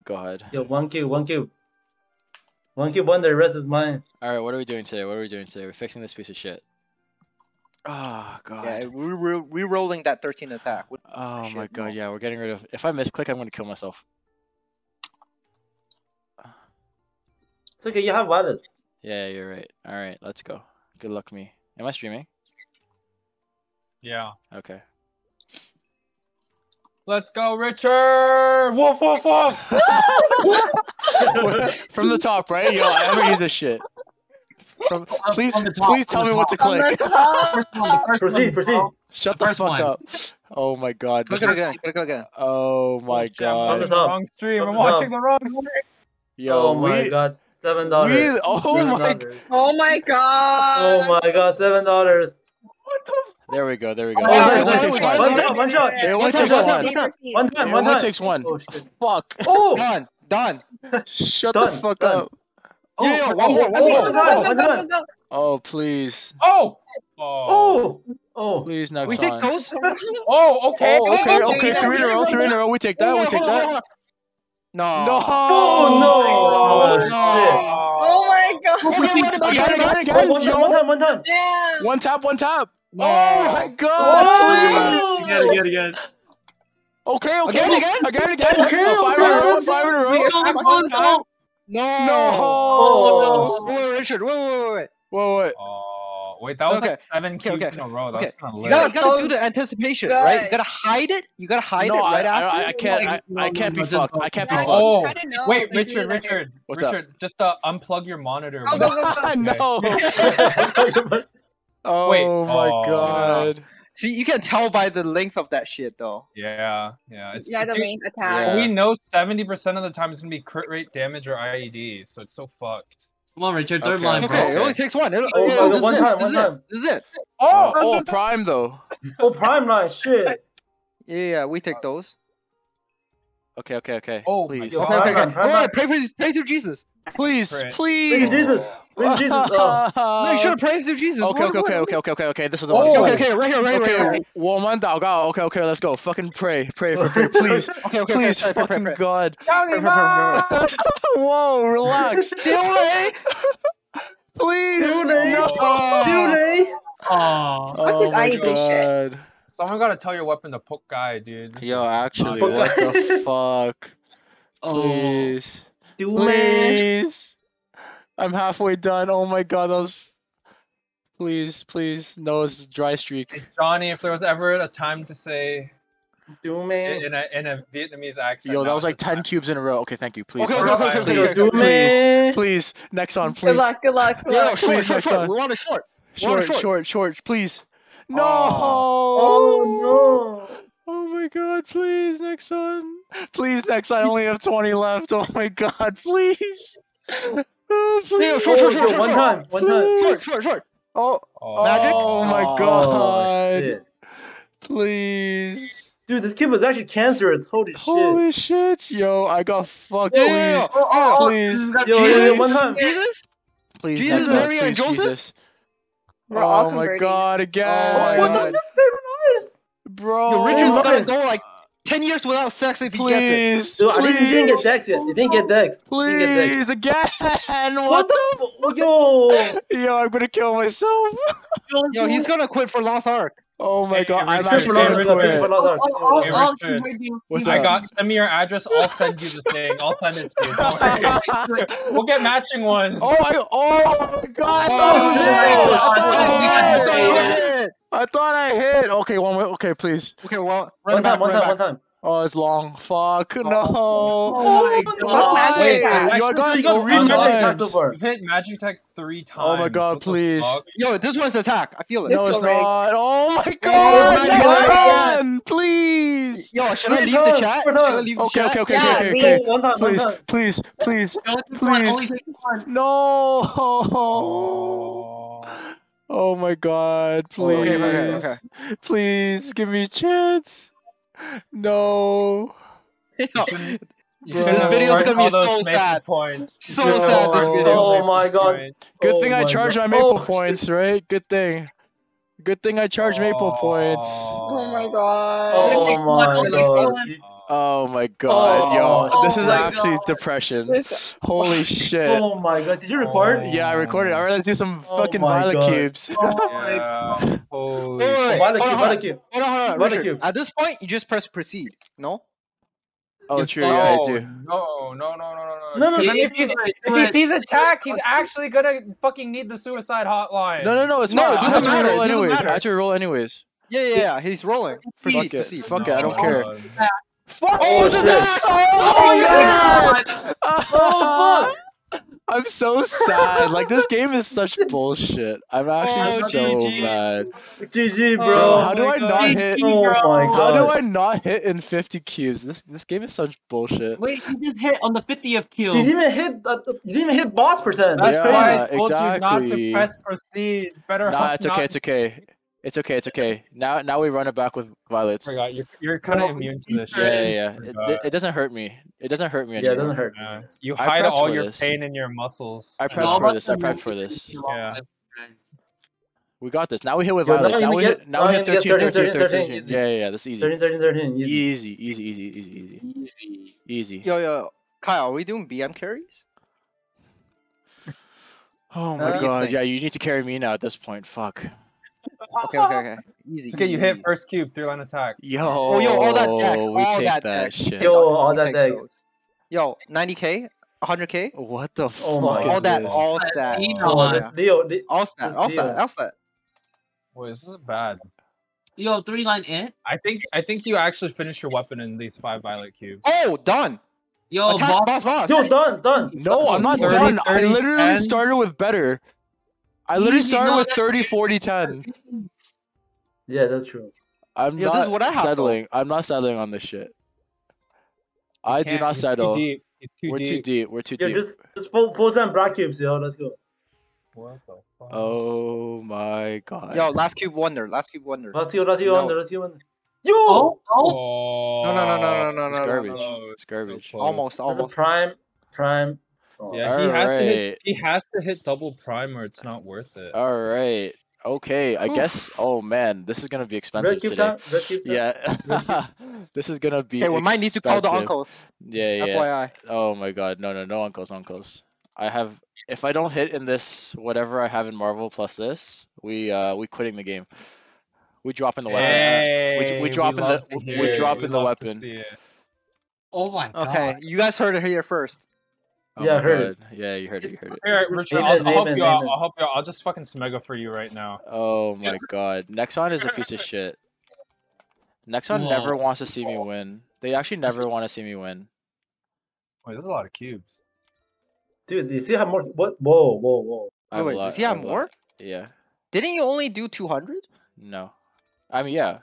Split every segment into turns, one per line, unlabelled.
god.
Yo, one cube, one cube. One cube, one, the rest is mine.
Alright, what are we doing today? What are we doing today? We're fixing this piece of shit. Oh god.
Yeah, we're re-rolling that 13 attack.
Oh my god, yeah, we're getting rid of... If I misclick, I'm gonna kill myself.
It's okay, you have wallets.
Yeah, you're right. Alright, let's go. Good luck me. Am I streaming?
Yeah.
Okay.
Let's go, Richard! Woof, woof, woof!
From the top, right? Yo, I never use this shit. Please tell me what to click.
Proceed.
Shut the fuck up. Oh my god.
Click it again.
Oh my
On the
god.
top.
Wrong stream.
On
I'm
the
watching
top.
the wrong stream.
Yo,
Oh my god, $7.
Oh my
$7.
Oh my god.
Oh my god, $7.
There we go.
Oh,
It only takes one.
One shot.
It only takes one.
One time.
It only takes one.
Oh shit.
Fuck.
Oh!
Done.
Shut the fuck up.
Yeah, one more.
Go.
Oh, please.
Oh!
Please,
We take
Nexon.
those?
Oh, okay.
Okay. Three in a row. We take that.
No.
Oh no! Shit.
Oh my god.
Again.
One time.
Damn.
One tap.
No.
Oh my god, please.
Again.
Okay.
Again.
Oh, five in a row.
No.
No.
Wait, Richard. Wait.
Wait.
Oh, wait, that was like 7 cubes in a row. That's kind of
You
lit.
gotta do the anticipation, right? You gotta hide it. You gotta hide it right after.
I can't be fucked. I can't be fucked.
Oh,
I don't know.
wait,
Maybe
Richard.
What's up?
Richard, just unplug your monitor.
Go.
No.
Wait.
Oh my god.
See, you can tell by the length of that shit, though.
Yeah.
Yeah, the main attack.
Yeah.
We know 70% of the time it's gonna be crit rate damage or IED, so it's so fucked.
Come on, Richard, third
Okay.
line,
It's
bro.
okay. It only takes one.
One time.
This is it.
Oh, prime though.
Oh, prime line, shit.
Yeah, we take those.
Okay.
Oh,
Please.
my
Okay.
Prime line.
Alright, pray to Jesus.
Please.
Bring Jesus. Oh.
No, you should have prayed to Jesus.
Okay. This is the
Oh.
one.
Okay, right here.
Okay, 我们祷告. Okay, let's go. Fucking pray, please.
Okay,
Please,
pray.
fucking God.
Pray.
Whoa, relax. Please. No.
Fuck this
my
IED shit.
God.
Someone gotta tell your weapon to poke guy, dude.
Yo, actually,
Poke
what
guy.
the fuck? Please. Please. I'm halfway done. Oh my god, that was... Please. No, it's dry streak.
Johnny, if there was ever a time to say
Doom
in a Vietnamese accent.
Yo, that
now
was like
it's
10
time.
cubes in a row. Okay, thank you. Please.
Okay.
Please. Nexon, please.
Good luck.
Yeah,
Please,
short.
Nexon.
We want a short.
Short, please. No!
Oh no!
Oh my god, please, Nexon. Please, Nexon, I only have 20 left. Oh my god, please. Oh, please.
Short.
One time.
Short.
Oh,
Magic?
oh my
Oh,
god.
shit.
Please.
Dude, this kid was actually cancerous. Holy shit.
Holy shit. Yo, I got fucked.
Yeah.
Please.
Yo, one time.
Jesus?
Please,
Jesus,
Nexon,
Mary, and
please,
Joseph?
Jesus.
We're all
Oh my
converting.
god, again.
Oh,
What
God.
the fuck?
Bro.
Yo, Richard's
Oh,
gonna
my-
go like 10 years without sex if he gets it.
Please.
Dude, I didn't get Dex yet. It didn't get Dex.
Please, again.
What the fuck? Yo!
Yo, I'm gonna kill myself.
Yo, he's gonna quit for Lost Ark.
Oh my god, I'm
Richard,
actually gonna quit.
Hey, Richard.
What's
I
up?
send me your address. I'll send you the thing. I'll send it to you. Don't worry. We'll get matching ones.
Oh my god, I thought I hit. Okay, one more. Okay, please.
Okay, well,
One time.
Oh, it's long. Fuck, no.
Oh my
god.
Wait,
Yo, I got
You got
three
three magic attacks
times.
so far.
You hit Magic Tech 3 times.
Oh my god,
What the
please.
fuck?
Yo, this one's attack. I feel it.
No, it's
so rigged.
not. Oh my god,
my God.
Nexon, please.
Yo, should I leave the chat? Should I leave the chat?
Okay.
One time.
Please. No. Oh my god, please.
Okay.
Please give me a chance. No.
Yo,
You
Bro.
should've
This
video's
marked
gonna be
all those
so
maple
sad.
Points.
So
Yo.
sad this video.
Oh my god.
Good
Oh
thing I
my
charged
God.
my maple
Oh,
points, right? Good thing. Good thing I charged maple points.
Oh my god.
Oh my god.
Oh my god, yo,
Oh
this is
my
actually
God.
depression.
Listen.
Holy shit.
Oh my god, did you record?
Yeah, I recorded. Alright, let's do some
Oh
fucking
my
violet
God.
cubes.
Yeah.
Wait,
Holy.
wait, wait.
Violet
Hold
cube,
on,
violet cube.
hold on,
Violet
Richard.
cube.
At this point, you just press proceed. No?
Oh,
You
true, yeah, I
No,
do.
no.
No, no,
Because then
no.
if he sees attack, he's actually gonna fucking need the suicide hotline.
No, it's
No,
fine.
it
I
doesn't
have to
matter,
reroll
it doesn't
anyways.
matter.
I have to reroll anyways.
Yeah. He's rolling.
Fuck
Proceed,
it.
proceed.
Fuck it, I don't
No,
care.
God.
Fuck
Oh,
all
shit.
this!
Oh,
Oh,
Oh
I'm so sad. Like, this game is such bullshit. I'm actually
Oh,
so
GG.
mad.
fuck! GG,
Bro,
bro.
how do I not hit?
Oh my
How do
god.
I not hit in 50 cubes? This game is such bullshit.
Wait, you just hit on the 50th kill.
You didn't even hit. You didn't even hit boss percent. That's
That's
Yeah,
why
crazy.
I told you not to
exactly.
press proceed. Better
Nah, it's okay,
not.
it's okay. It's okay. Now we run it back with violets.
Forgot you're kind of immune to this shit.
Yeah. It doesn't hurt me. It doesn't hurt me
Yeah, it
anymore.
doesn't hurt.
Yeah. You
I
hide
prepped
all
for
your
this.
pain in your muscles.
I
No,
prepped for
but
this. I prepped for this.
Yeah.
We got this. Now we hit with
Yo, now
violets.
you
Now we
get-
hit. Now we
now
hit
you get
13,
13,
13.
13, easy.
Yeah. That's easy.
13, 13, 13. Easy.
Easy.
Yo, Kyle, are we doing BM carries?
Oh
What
my
do you
god.
think?
Yeah, you need to carry me now at this point. Fuck.
Okay. Easy.
It's okay, you
easy,
hit
easy.
first cube, 3-line attack.
Yo.
all that dex,
We
all
take
that
that
dex.
shit.
Yo,
I'll
all that
take
dex.
those. Yo, 90k, 100k,
What the
Oh my
fuck
God.
is
all that,
this?
all stat,
Oh,
yeah.
this Leo.
all stat, all
Leo.
stat, all stat.
Boy, this is bad.
Yo, 3-line it.
I think you actually finished your weapon in these 5 violet cubes.
Oh, done.
Yo,
Attack,
boss.
boss.
Yo, done.
No, I'm not
30,
done. I
30,
literally
10.
started with better. I literally
Easy,
started
no,
with
that's
30, 40, 10.
Yeah, that's true.
I'm
Yo, this is
not
what I have, though.
settling. I'm not settling on this shit. I do
Can't-
not
he's
settle.
Too deep. He's too
We're
deep.
too deep. We're too
Yo,
deep.
just full time black cubes, yo. Let's go.
What the fuck?
Oh my god.
Yo, last cube wonder.
Let's go
No.
under. Let's go under. Yo.
Oh.
Oh.
It's garbage.
no,
It's garbage.
so close.
Almost.
That's a prime. Oh.
Yeah, he has to hit double prime or it's not worth it.
All right. Okay. I guess. Oh man, this is gonna be expensive
Red cube
today.
time. Red cube time.
Yeah. This is gonna be.
Okay, we might need to call the
expensive.
uncles.
Yeah.
FYI.
Oh my god. No uncles. I have. If I don't hit in this, whatever I have in Marvel plus this, we quitting the game. We dropping the weapon.
Hey,
we dropping
love
the-
to
we
hear it.
dropping the
love to
weapon.
see it.
Oh my god.
Okay, you guys heard it here first.
Oh
Yeah,
my
I heard it.
god. Yeah, you heard it.
Here, Richard,
Amen,
I'll help
amen,
you out.
amen.
I'll help you out. I'll just fucking smega for you right now.
Oh my god. Nexon is a piece of shit. Nexon
Whoa.
never wants to see me win. They actually never want to see me win.
Wait, there's a lot of cubes.
Dude, do you see how more? What? Whoa.
I have a
Wait,
lot-
does he have
I have a lot.
more?
Yeah.
Didn't you only do 200?
No. I mean, yeah.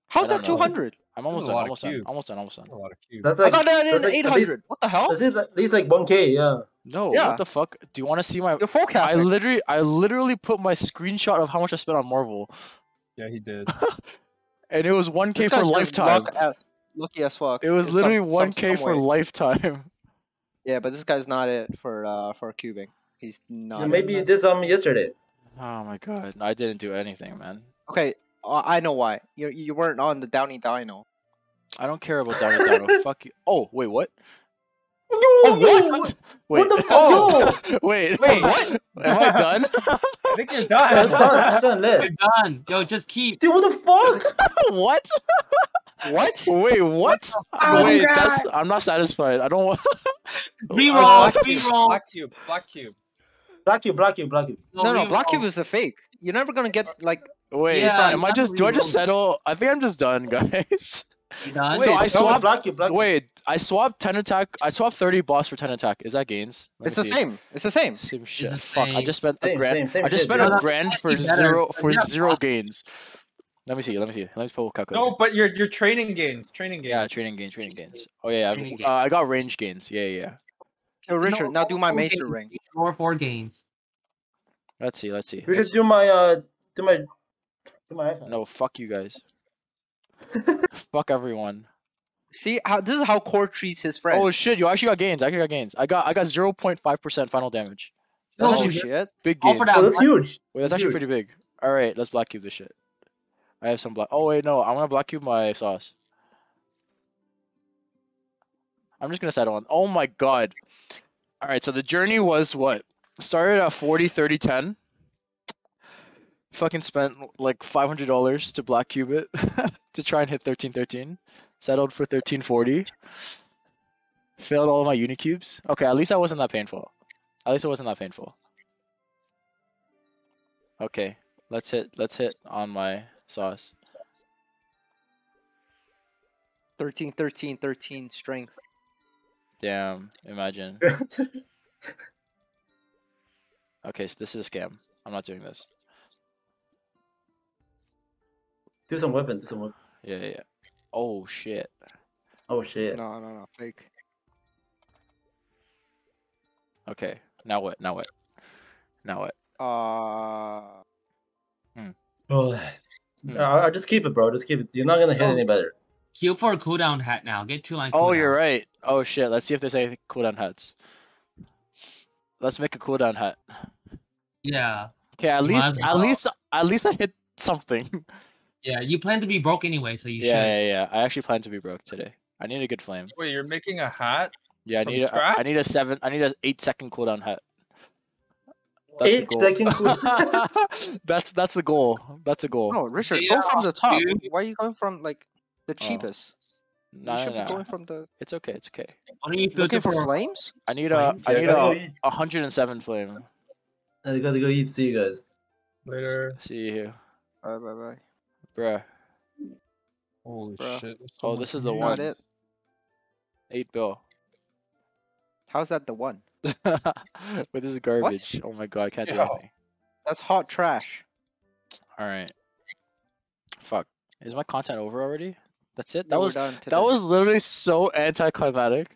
How's
I don't
that
know.
200?
I'm
That's
almost
a
done.
lot of
Almost done.
cubes.
Almost done.
That's a lot of cubes.
That's
I
like.
got that
that's
in
like
800. What the hell?
That's at least like 1K. Yeah.
No.
Yeah.
What the fuck? Do you want to see my?
Your full cap.
I literally put my screenshot of how much I spent on Marvel,
Yeah, he did.
and it was 1K
This
for
guy's just
lifetime.
Lucky as fuck.
It was
in
literally
some
1K for
way.
lifetime.
Yeah, but this guy's not it for cubing. He's not.
Yeah,
it.
maybe you did something yesterday.
Oh my god. I didn't do anything, man.
Okay, I know why. You weren't on the Downy Dino.
I don't care about Donnie Dino. Fuck you. Oh, wait, what?
Oh,
what?
Wait.
What the fuck? Yo!
Wait.
Wait.
What? Am I done?
I think you're
That's
done.
done. That's done.
You're
Lit.
done. Yo, just keep.
Dude, what the fuck?
What?
What?
Wait, what?
Oh,
Wait,
God.
that's. I'm not satisfied. I don't want.
Reroll.
Black cube,
Reroll.
black cube, black cube.
Black cube.
No, Black Cube is a fake. You're never gonna get like.
Wait,
Yeah,
am I
that's
just? Do I just
reroll.
settle? I think I'm just done, guys.
You done?
So I
Wait,
swapped.
Black cube.
Wait, I swapped 10 attack. I swapped 30 boss for 10 attack. Is that gains? Let
It's
me
the
see.
same. It's the same.
Same shit.
the
Fuck. I
same.
just spent a
Same,
grand.
same
I just
shit,
spent
dude.
a grand for
That'd be better.
zero
Yeah.
gains. Let me see. Let me pull a calculator.
No, but your training gains. Training gains.
Yeah, training gains. Oh yeah,
Training gains.
I got range gains. Yeah.
Yo, Richard, now do my
four
Maester
gains.
ring.
Or 4 gains.
Let's see.
We just do my
No, fuck you guys. Fuck everyone.
See how this is how Core treats his friends.
Oh shit, you actually got gains. I got gains. I got 0.5% final damage.
No,
That's
Oh
actually
you-
shit.
big
all
gains.
for that.
Oh, that's huge.
Wait, that's actually
Huge.
pretty big. All right, let's black cube this shit. I have some black. Oh wait, no, I want to black cube my sauce. I'm just gonna settle on. Oh my god. All right, so the journey was what? Started at 40, 30, 10. Fucking spent like $500 to black cube it to try and hit 13, 13. Settled for 13, 40. Failed all of my UNICUBES. Okay, at least that wasn't that painful. At least it wasn't that painful. Okay, let's hit on my sauce.
13, 13, 13 strength.
Damn, imagine. Okay, so this is a scam. I'm not doing this.
Do some weapon. Do some weapon.
Yeah. Oh shit.
Oh shit.
No, fake.
Okay, now what? Now what? Now what?
Oh, I'll just keep it, bro. Just keep it. You're not gonna hit any better.
Queue for a cooldown hat now. Get 2-line cooldown.
Oh, you're right. Oh shit. Let's see if there's any cooldown hats. Let's make a cooldown hat.
Yeah.
Okay, at least I hit something.
Yeah, you plan to be broke anyway, so you should.
Yeah. I actually plan to be broke today. I need a good flame.
Wait, you're making a hat?
Yeah,
From
I need a
scratch?
I need a 8-second cooldown hat. That's the
8
goal.
second cooldown.
That's the goal. That's a goal.
No, Richard,
Yeah,
go from the top.
dude.
Why are you going from like the
Oh.
cheapest? You
No,
should be
no.
going from the
It's okay. It's okay.
Why don't you
looking
filter
for flames.
I need
Flame?
a
Yeah, gotta go eat.
107 flame.
I gotta go eat. See you guys.
Later.
See you here,
Bye.
bruh.
Holy
Bruh.
shit. there's so
Oh,
much
this is the
meat.
one.
Got it.
8 bill.
How's that the one?
But this is garbage. Oh my god, I can't do
Yeah.
anything.
That's hot trash.
All right. Fuck. Is my content over already? That's it.
Yeah,
That
we're
was
done today.
that was literally so anticlimactic.